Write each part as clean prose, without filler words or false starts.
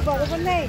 बरोबर नाही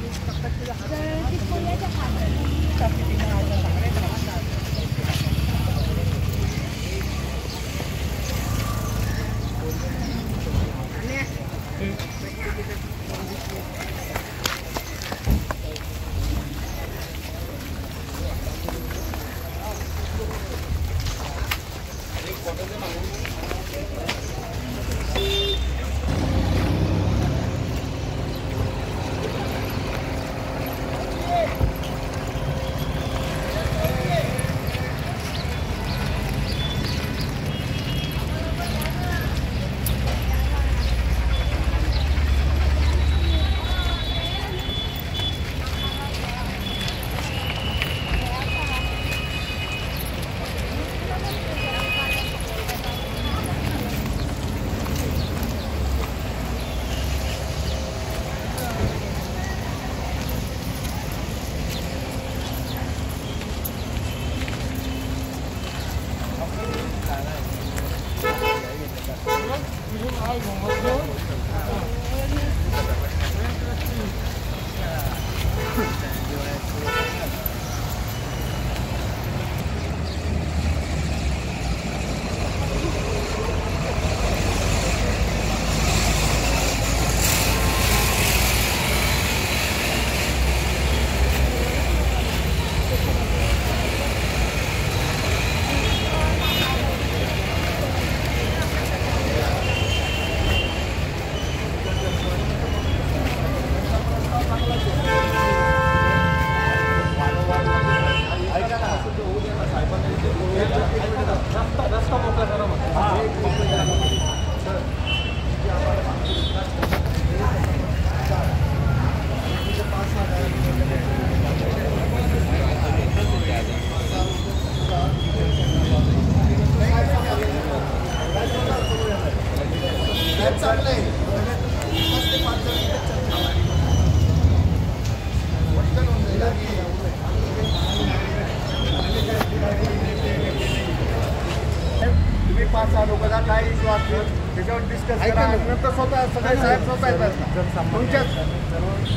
लोकांचा काय इश्यू असतो त्याच्यावर डिस्कस करा नंतर स्वतः सगळे साहेब स्वतः येतात तुमच्याच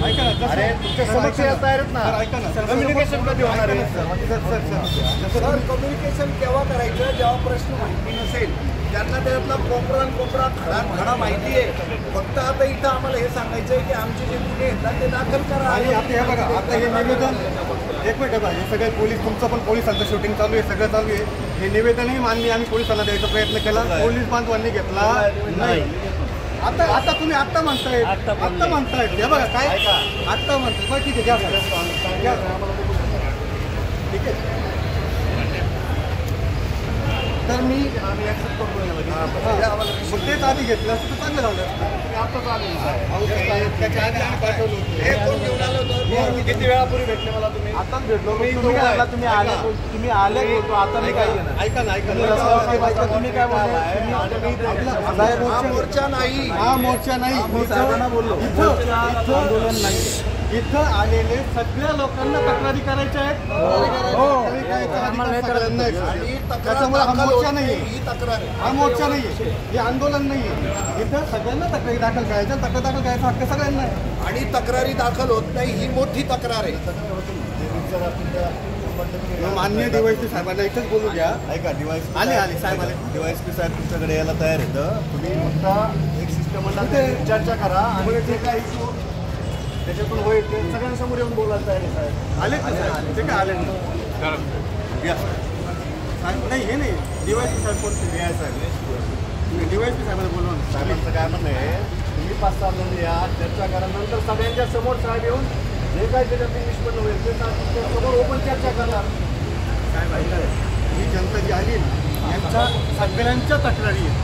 ऐका ना अरे तुमच्या समक्ष येत आहेत ना ऐका ना कम्युनिकेशन कधी होणार आहे सर कम्युनिकेशन केव्हा करायचं जेव्हा प्रश्न माहिती नसेल त्यांना त्यातला कोपरा खडा माहिती आहे फक्त आता इथं आम्हाला हे सांगायचं आहे की आमचे जे गुन्हे येतात ते दाखल करा आणि आता हे बघा आता हे निवेदन एक मिनिट बघा हे सगळे पोलीस तुमचं पण पोलिसांचं शूटिंग चालू आहे सगळं चालू आहे हे निवेदनही मानली आम्ही पोलिसांना द्यायचा प्रयत्न केला पोलीस बांधवांनी घेतला नाही आता तुम्ही आत्ता म्हणतायत हे बघा काय आत्ता म्हणताय बरं ठीक आहे घ्या ठीक आहे तर मी आम्ही ॲक्सेप्ट करतो तेच आधी घेतलं असतं तर चांगलं झालं त्याच्या आधी आम्ही पाठवलं होतं किती वेळापूर्वी भेटले मला तुम्ही आताच भेटलो तुम्ही आले होतो आता मी काही ऐका ना तुम्ही काय बोलला मोर्चा नाही हा मोर्चा नाही बोललो आंदोलन नाही इथं आलेले सगळ्या लोकांना तक्रारी करायच्या आहेत त्याच्यामुळे हा मोर्चा नाही हा मोर्चा नाही हे आंदोलन नाही इथं सगळ्यांना तक्रारी दाखल करायच्या तक्रार दाखल करायचा हक्क सगळ्यांना आहे आणि तक्रारी दाखल होत नाही ही मोठी तक्रार आहे मान्य डीवायएसपी साहेबांना एकच बोलू द्या ऐका डीवायएसपी आले साहेब आले डीवायएसपी साहेब तुमच्याकडे यायला तयार आहेत तुम्ही फक्त एक सिस्टम चर्चा करा आणि ते काय इश्यू त्याच्यातून होईल ते सगळ्यांसमोर येऊन बोलायला तयार आहे साहेब आले ते काय आले नाही हे नाही डीवायएसपी साहेब कोणते साहेब डीवायएसपी साहेबांना बोलवा साहेबांचं काय म्हणणं आहे तुम्ही 5-6 जण या चर्चा करा नंतर सगळ्यांच्या समोर साहेब येऊन जे काय त्याच्यात निष्पन्न होईल ते समोर ओपन चर्चा करणार साहेब ऐका ही जनता जी आली ना यांच्या सगळ्यांच्या तक्रारी आहेत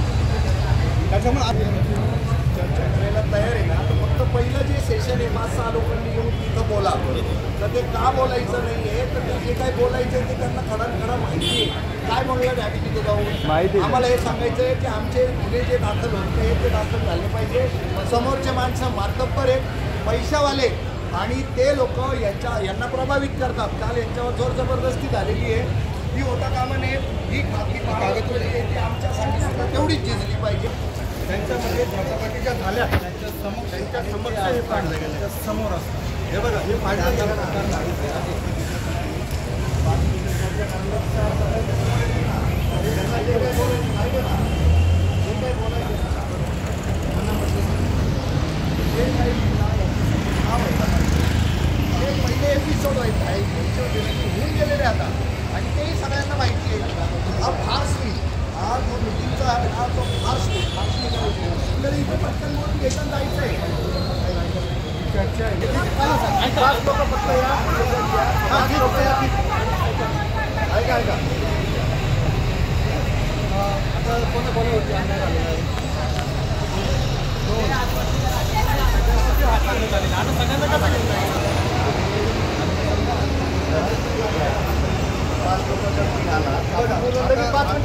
त्याच्यामुळे चर्चा करायला तयार आहे ना फक्त पहिलं जे सेशन आहे 5-6 लोकांनी येऊन तिथं बोला तर ते का बोलायचं नाही आहे तर ते जे काय बोलायचं आहे ते त्यांना खडा माहिती आहे काय म्हणूया द्यावी तिथे जाऊन आम्हाला हे सांगायचं आहे की आमचे गुन्हे जे दाखल होते ते दाखल झाले पाहिजे समोरचे माणसं मातब्बर आहेत पैशावाले आणि ते लोक यांना प्रभावित करतात. काल यांच्यावर जोर जबरदस्ती झालेली आहे. ही होता कामा नये. ही खाती कागदपत्रे आहे ती आमच्यासाठी सुद्धा तेवढीच झिजली पाहिजे. त्यांच्यामध्ये झटापटीच्या झाल्या त्यांच्या समक्ष हे पाडलं गेलं समोर असतं. हे बघा हे पाडलं गेलं पहिले एपिसोड होऊन गेलेले आता आणि तेही सगळ्यांना माहिती आहे. हा फार स्वीट हा जो मिटिंगचा आहे हा तो फार स्वीट तर इथं पटकन म्हणून घेऊन जायचं आहे. चर्चा आहे पाच लोक फक्त या ऐका आता कोणी होती अन्याय झालेला आहे. 5 लोक